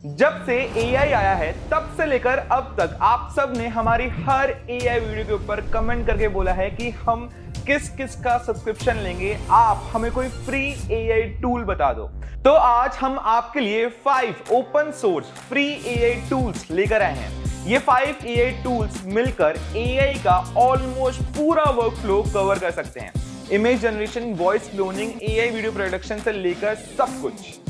जब से एआई आया है तब से लेकर अब तक आप सब ने हमारी हर एआई वीडियो के ऊपर कमेंट करके बोला है कि हम किस किस का सब्सक्रिप्शन लेंगे, आप हमें कोई फ्री एआई टूल बता दो। तो आज हम आपके लिए 5 open source free AI tools लेकर आए हैं। ये 5 एआई टूल्स मिलकर एआई का ऑलमोस्ट पूरा वर्कफ्लो कवर कर सकते हैं। Image generation, voice cloning, AI video production से लेकर सब कुछ।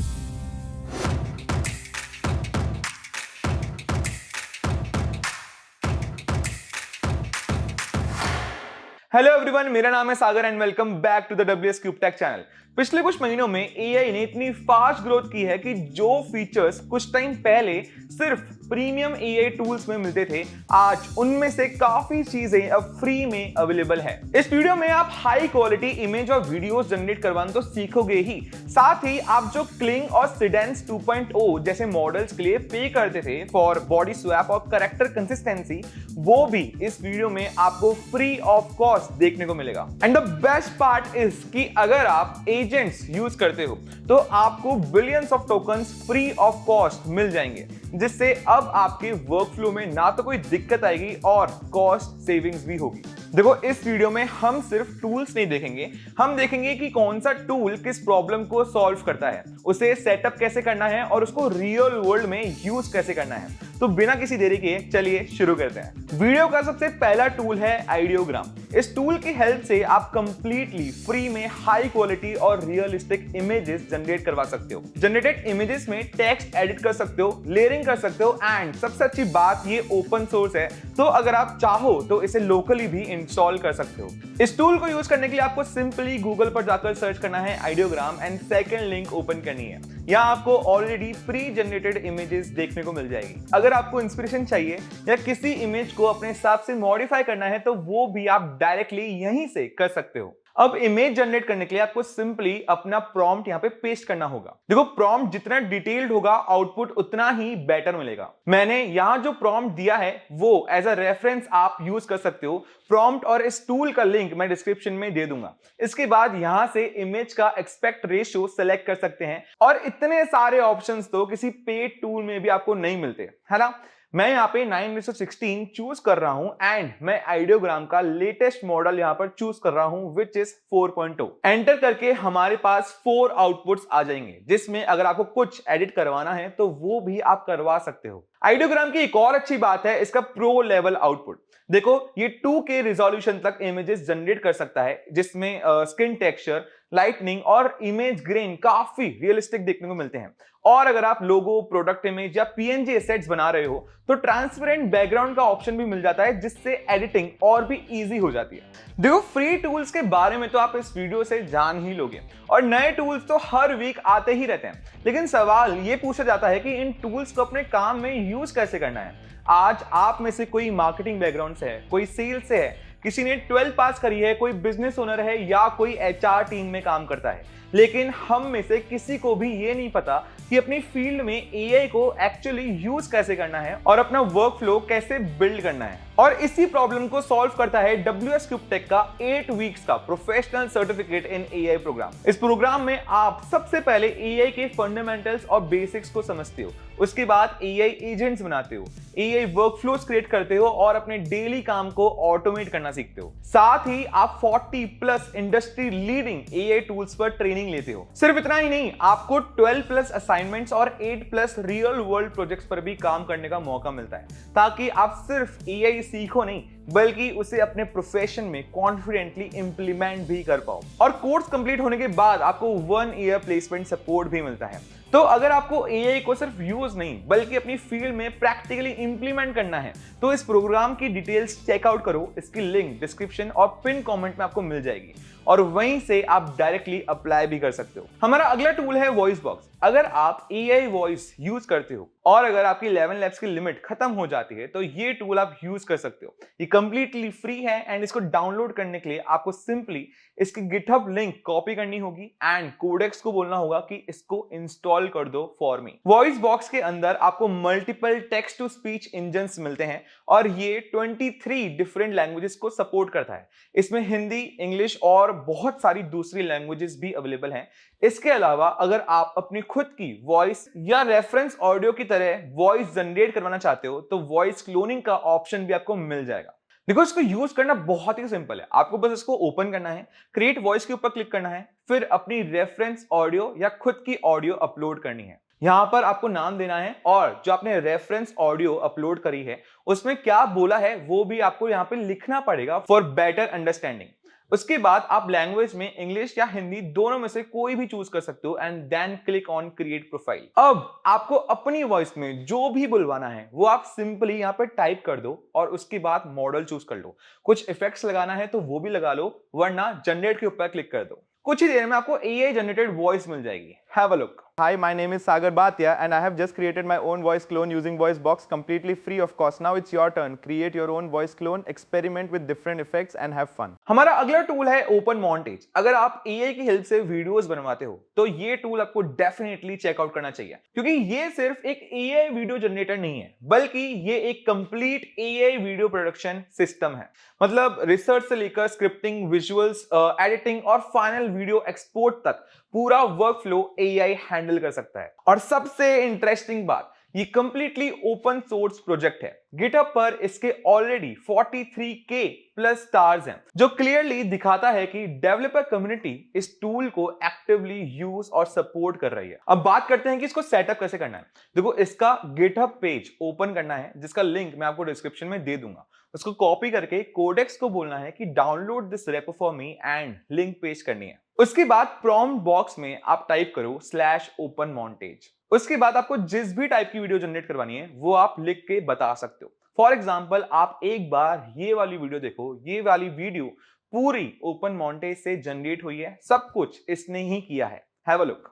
हेलो एवरीवन, मेरा नाम है Sagar and welcome back to the WS cube tech channel. पिछले कुछ महीनों में एआई ने इतनी फास्ट ग्रोथ की है कि जो फीचर्स कुछ टाइम पहले सिर्फ प्रीमियम एआई टूल्स में मिलते थे, आज उनमें से काफी चीजें अब फ्री में अवेलेबल है। इस वीडियो में आप हाई क्वालिटी इमेज और वीडियोस जनरेट करवाना तो सीखोगे ही, साथ ही आप जो क्लिंग और सिडेंस 2.0 जैसे मॉडल्स के लिए पे करते थे फॉर बॉडी स्वैप और कैरेक्टर कंसिस्टेंसी, वो भी इस वीडियो में आपको फ्री ऑफ कॉस्ट देखने को मिलेगा। And the best part is कि अगर आप एजेंट्स यूज करते हो तो आपको billions of tokens free of cost मिल जाएंगे, जिससे अब आपके वर्कफ्लो में ना तो कोई दिक्कत आएगी और कॉस्ट सेविंग्स भी होगी। देखो, इस वीडियो में हम सिर्फ टूल्स नहीं देखेंगे, हम देखेंगे कि कौन सा टूल किस प्रॉब्लम को सॉल्व करता है, उसे सेटअप कैसे करना है और उसको रियल वर्ल्ड में यूज कैसे करना है। तो बिना किसी देरी के चलिए शुरू करते हैं। वीडियो का सबसे पहला टूल है आइडियोग्राम। इस टूल की हेल्प से आप कंप्लीटली फ्री में हाई क्वालिटी और रियलिस्टिक इमेजेस जनरेट करवा सकते हो। जनरेटेड इमेजेस में टेक्स्ट एडिट कर सकते हो, लेयरिंग कर सकते हो एंड सबसे अच्छी बात, ये ओपन सोर्स है, तो अगर आप चाहो तो इसे लोकली भी इंस्टॉल कर सकते हो। इस टूल को यूज करने के लिए आपको सिंपली गूगल पर जाकर सर्च करना है ideogram and second link open करनी है। यहाँ आपको ऑलरेडी प्री जनरेटेड इमेजेस देखने को मिल जाएगी। अगर आपको इंस्पिरेशन चाहिए या किसी इमेज को अपने हिसाब से मॉडिफाई करना है तो वो भी आप डायरेक्टली यहीं से कर सकते हो। अब इमेज जनरेट करने के लिए आपको सिंपली अपना प्रॉम्प्ट यहाँ पे पेस्ट करना होगा। देखो, प्रॉम्प्ट जितना डिटेल्ड होगा आउटपुट उतना ही बेटर मिलेगा। मैंने यहाँ जो प्रॉम्प्ट दिया है वो एज अ रेफरेंस आप यूज कर सकते हो। प्रॉम्प्ट और इस टूल का लिंक मैं डिस्क्रिप्शन में दे दूंगा। इसके बाद यहाँ से इमेज का एक्सपेक्ट रेशियो सेलेक्ट कर सकते हैं और इतने सारे ऑप्शंस तो किसी पेड टूल में भी आपको नहीं मिलते, है ना। मैं यहाँ पे 9:16 चूज कर रहा हूं एंड मैं आइडियोग्राम का लेटेस्ट मॉडल यहाँ पर चूज कर रहा हूं विच इज 4.0। एंटर करके हमारे पास 4 आउटपुट्स आ जाएंगे, जिसमें अगर आपको कुछ एडिट करवाना है तो वो भी आप करवा सकते हो। आइडियोग्राम की एक और अच्छी बात है इसका प्रो लेवल आउटपुट। देखो, ये 2K रिजोल्यूशन तक इमेजेस जनरेट कर सकता है, जिसमें स्किन टेक्सचर, लाइटनिंग और इमेज ग्रेन काफी रियलिस्टिक देखने को मिलते हैं। और अगर आप लोगो, प्रोडक्ट इमेज या PNG एसेट्स बना रहे हो तो ट्रांसपेरेंट बैकग्राउंड का ऑप्शन भी मिल जाता है, जिससे एडिटिंग और भी इजी हो जाती है। देखो, फ्री टूल्स के बारे में तो आप इस वीडियो से जान ही लोगे और नए टूल्स तो हर वीक आते ही रहते हैं, लेकिन सवाल ये पूछा जाता है कि इन टूल्स को अपने काम में यूज कैसे करना है। आज आप में से कोई मार्केटिंग बैकग्राउंड से है, कोई सेल्स से है, किसी ने 12 पास करी है, कोई बिजनेस ओनर है या कोई HR टीम में काम करता है, लेकिन हम में से किसी को भी ये नहीं पता कि अपनी फील्ड में एआई को एक्चुअली यूज कैसे करना है और अपना वर्कफ्लो कैसे बिल्ड करना है। और इसी प्रॉब्लम को सॉल्व करता है WS क्यूब टेक का 8 वीक्स का professional certificate in AI programme. इस प्रोग्राम में आप सबसे पहले एआई के फंडामेंटल्स और बेसिक्स को समझते हो, उसके बाद एआई एजेंट्स बनाते हो, एआई वर्कफ्लोस क्रिएट करते हो और अपने डेली काम को ऑटोमेट करना सीखते हो। साथ ही आप 40+ इंडस्ट्री लीडिंग एआई टूल्स पर ट्रेनिंग लेते हो। सिर्फ इतना ही नहीं, आपको 12+ असाइनमेंट्स और 8+ रियल वर्ल्ड प्रोजेक्ट्स पर भी काम करने का मौका मिलता है, ताकि आप सिर्फ एआई सीखो नहीं बल्कि उसे अपने प्रोफेशन में कॉन्फिडेंटली इंप्लीमेंट भी कर पाओ। और कोर्स कंप्लीट होने के बाद आपको 1 ईयर प्लेसमेंट सपोर्ट भी मिलता है। तो अगर आपको एआई को सिर्फ यूज नहीं बल्कि अपनी फील्ड में प्रैक्टिकली इंप्लीमेंट करना है तो इस प्रोग्राम की डिटेल्स चेकआउट करो। इसकी लिंक डिस्क्रिप्शन और पिन कमेंट में आपको मिल जाएगी और वहीं से आप डायरेक्टली अप्लाई भी कर सकते हो। हमारा अगला टूल है वॉइस बॉक्स। अगर आप एआई वॉइस यूज करते हो और अगर आपकी 11 लैब्स की लिमिट खत्म हो जाती है तो ये टूल आप यूज कर सकते हो। ये कंप्लीटली फ्री है एंड इसको डाउनलोड करने के लिए आपको सिंपली इसकी गिटहब लिंक कॉपी करनी होगी एंड कोडेक्स को बोलना होगा कि इसको इंस्टॉल कर दो फॉर मी। वॉइस बॉक्स के अंदर आपको multiple text to speech engines मिलते हैं और ये 23 डिफरेंट लैंग्वेजेस को सपोर्ट करता है। इसमें हिंदी, इंग्लिश और बहुत सारी दूसरी लैंग्वेजेस भी अवेलेबल हैं। इसके अलावा अगर आप अपनी खुद की वॉइस या रेफरेंस ऑडियो की तरह वॉइस जनरेट करवाना चाहते हो तो वॉइस क्लोनिंग का ऑप्शन भी आपको मिल जाएगा। देखो, इसको यूज करना बहुत ही सिंपल है। आपको बस इसको ओपन करना है, क्रिएट वॉइस के ऊपर क्लिक करना है, फिर अपनी रेफरेंस ऑडियो या खुद की ऑडियो अपलोड करनी है। यहां पर आपको नाम देना है और जो आपने रेफरेंस ऑडियो अपलोड करी है उसमें क्या बोला है वो भी आपको यहां पे लिखना पड़ेगा फॉर बेटर अंडरस्टैंडिंग। उसके बाद आप लैंग्वेज में इंग्लिश या हिंदी दोनों में से कोई भी चूज कर सकते हो and then click on create profile. अब आपको अपनी वॉइस में जो भी बुलवाना है वो आप सिंपली यहां पे टाइप कर दो और उसके बाद मॉडल चूज कर लो। कुछ इफेक्ट्स लगाना है तो वो भी लगा लो, वरना जनरेट के ऊपर क्लिक कर दो। कुछ ही देर में आपको एआई जनरेटेड वॉइस मिल जाएगी। Have a look. Hi, my name is Sagar Bhatia and I have just created my own voice clone using VoiceBox completely free of cost. Now it's your turn. Create your own voice clone, experiment with different effects and have fun. हमारा अगला tool है open montage. अगर आप AI की help से videos बनवाते हो तो ये टूल आपको डेफिनेटली चेकआउट करना चाहिए, क्योंकि ये सिर्फ एक एआई वीडियो जनरेटर नहीं है बल्कि ये एक complete AI video production system है। मतलब रिसर्च से लेकर स्क्रिप्टिंग, विजुअल्स, एडिटिंग और फाइनल वीडियो एक्सपोर्ट तक पूरा वर्कफ्लो एआई हैंडल कर सकता है। और सबसे इंटरेस्टिंग बात, ये कंप्लीटली ओपन सोर्स प्रोजेक्ट है। गिटहब पर इसके ऑलरेडी 43K प्लस स्टार्स हैं, जो क्लियरली दिखाता है कि डेवलपर कम्युनिटी इस टूल को एक्टिवली यूज और सपोर्ट कर रही है। अब बात करते हैं कि इसको सेटअप कैसे करना है। देखो, इसका गिटहब पेज ओपन करना है, जिसका लिंक मैं आपको डिस्क्रिप्शन में दे दूंगा। उसको कॉपी करके कोडेक्स को बोलना है कि download this repo for me and link paste करनी है। उसके बाद प्रॉम्प्ट बॉक्स में आप टाइप करो /openmontage। उसके बाद आपको जिस भी टाइप की वीडियो जनरेट करवानी है वो आप लिख के बता सकते हो। फॉर एग्जाम्पल, आप एक बार ये वाली वीडियो देखो। ये वाली वीडियो पूरी ओपन मॉन्टेज से जनरेट हुई है, सब कुछ इसने ही किया है। Have a look.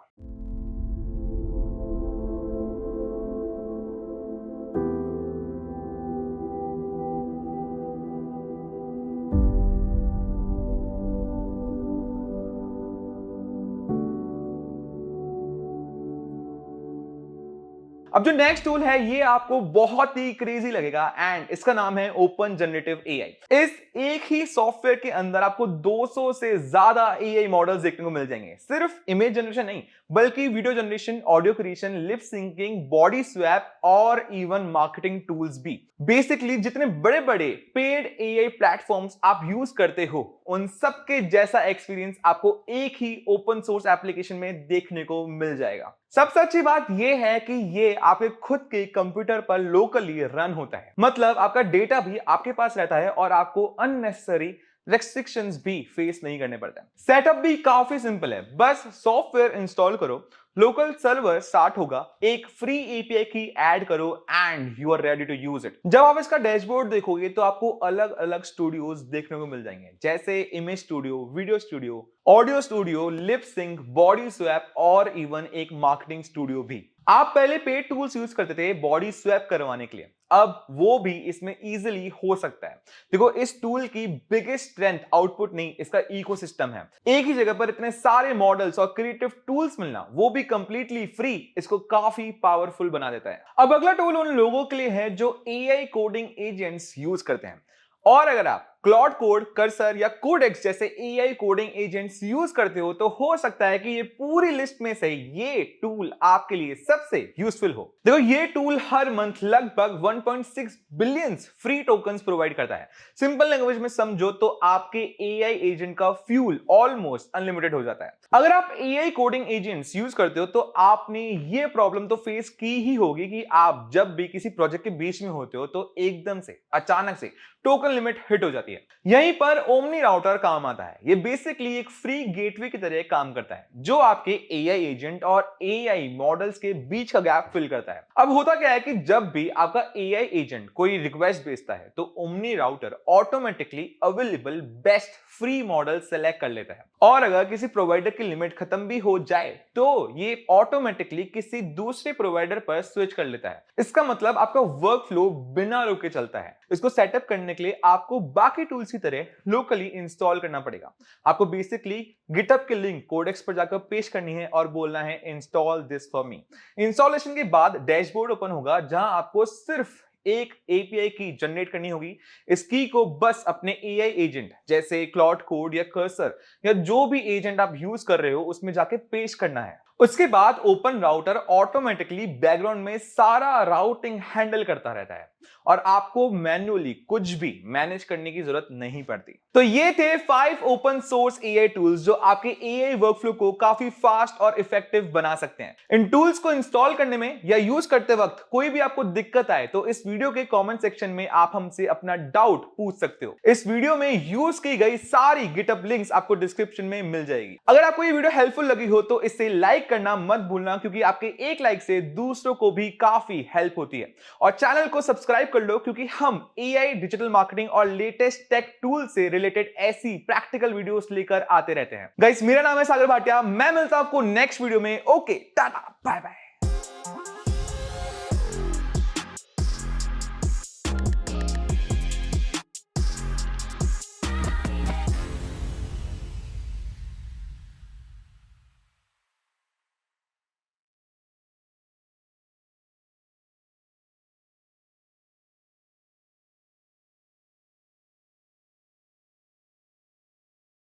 अब जो नेक्स्ट टूल है ये आपको बहुत ही क्रेजी लगेगा एंड इसका नाम है ओपन जनरेटिव एआई। इस एक ही सॉफ्टवेयर के अंदर आपको 200 से ज्यादा एआई मॉडल्स देखने को मिल जाएंगे। सिर्फ इमेज जनरेशन नहीं बल्कि video generation, audio creation, lip syncing, body swap और इवन मार्केटिंग टूल्स भी। बेसिकली जितने बड़े बड़े पेड एआई प्लेटफॉर्म्स आप यूज करते हो उन सब के जैसा एक्सपीरियंस आपको एक ही ओपन सोर्स एप्लीकेशन में देखने को मिल जाएगा। सबसे अच्छी बात यह है कि ये आपके खुद के कंप्यूटर पर लोकली रन होता है। मतलब आपका डेटा भी आपके पास रहता है और आपको अननेसेसरी रेस्ट्रिक्शंस भी फेस नहीं करने पड़ते। सेटअप भी काफी सिंपल है। बस सॉफ्टवेयर इंस्टॉल करो, लोकल सर्वर स्टार्ट होगा, एक फ्री एपीआई की ऐड करो and you are ready to use it. जब आप इसका डैशबोर्ड देखोगे तो आपको अलग अलग स्टूडियोज देखने को मिल जाएंगे, जैसे image studio, video studio, audio studio, lip sync, body swap और इवन एक मार्केटिंग स्टूडियो भी। आप पहले पेड टूल्स यूज करते थे बॉडी स्वैप करवाने के लिए, अब वो भी इसमें इजीली हो सकता है। देखो, इस टूल की बिगेस्ट स्ट्रेंथ आउटपुट नहीं, इसका इकोसिस्टम है। एक ही जगह पर इतने सारे मॉडल्स और क्रिएटिव टूल्स मिलना, वो भी कंप्लीटली फ्री, इसको काफी पावरफुल बना देता है। अब अगला टूल उन लोगों के लिए है जो एआई कोडिंग एजेंट्स यूज करते हैं। और अगर आप क्लॉड कोड, कर्सर या कोडेक्स जैसे एआई कोडिंग एजेंट्स यूज करते हो तो हो सकता है कि ये पूरी लिस्ट में से ये टूल आपके लिए सबसे यूजफुल हो। देखो, ये टूल हर मंथ लगभग 1.6 बिलियन फ्री टोकन्स प्रोवाइड करता है। सिंपल लैंग्वेज में समझो तो आपके एआई एजेंट का फ्यूल ऑलमोस्ट अनलिमिटेड हो जाता है। अगर आप एआई कोडिंग एजेंट्स यूज करते हो तो आपने ये प्रॉब्लम तो फेस की ही होगी कि आप जब भी किसी प्रोजेक्ट के बीच में होते हो तो एकदम से अचानक से टोकन लिमिट हिट हो जाती है। यहीं पर ओमनी राउटर काम आता है। ये बेसिकली एक फ्री गेटवे की तरह काम करता है जो आपके एआई एजेंट और एआई मॉडल्स के बीच का गैप फिल करता है। अब होता क्या है कि जब भी आपका एआई एजेंट कोई रिक्वेस्ट भेजता है तो omni router automatically available best free model select कर लेता है, और अगर किसी प्रोवाइडर की लिमिट खत्म भी हो जाए तो ये ऑटोमेटिकली किसी दूसरे प्रोवाइडर पर स्विच कर लेता है। इसका मतलब आपका वर्कफ्लो बिना रुके चलता है। इसको सेटअप करने के लिए आपको बाकी टूल्स की तरह लोकली इंस्टॉल करना पड़ेगा। आपको बेसिकली गिटहब के लिंक कोडेक्स पर जाकर पेस्ट करनी है और बोलना है install this for me. Installation के बाद डैशबोर्ड ओपन होगा जहां आपको सिर्फ एक एपीआई की जनरेट करनी होगी। इस की को बस अपने एआई एजेंट जैसे क्लॉड कोड या कर्सर या जो भी एजेंट आप यूज कर रहे हो उसमें जाके पेश करना है। उसके बाद ओपन राउटर ऑटोमेटिकली बैकग्राउंड में सारा राउटिंग हैंडल करता रहता है और आपको मैन्युअली कुछ भी मैनेज करने की जरूरत नहीं पड़ती। तो ये थे 5 ओपन सोर्स एआई टूल्स जो आपके एआई वर्कफ्लो को काफी फास्ट और इफेक्टिव बना सकते हैं। इन टूल्स को इंस्टॉल करने में या यूज करते वक्त कोई भी आपको दिक्कत आए तो इस वीडियो के कमेंट सेक्शन में आप हमसे अपना डाउट पूछ सकते हो। इस वीडियो में यूज की गई सारी गिटहब लिंक्स आपको डिस्क्रिप्शन में मिल जाएगी। अगर आपको ये वीडियो हेल्पफुल लगी हो तो इसे लाइक करना मत भूलना, क्योंकि आपके एक लाइक से दूसरों को भी काफी हेल्प होती है। और चैनल को सब्सक्राइब कर लो, क्योंकि हम एआई, डिजिटल मार्केटिंग और लेटेस्ट टेक टूल से रिलेटेड ऐसी प्रैक्टिकल वीडियोस लेकर आते रहते हैं। गाइस, मेरा नाम है सागर भाटिया, मैं मिलता हूं आपको नेक्स्ट वीडियो में। Okay, tata, bye bye.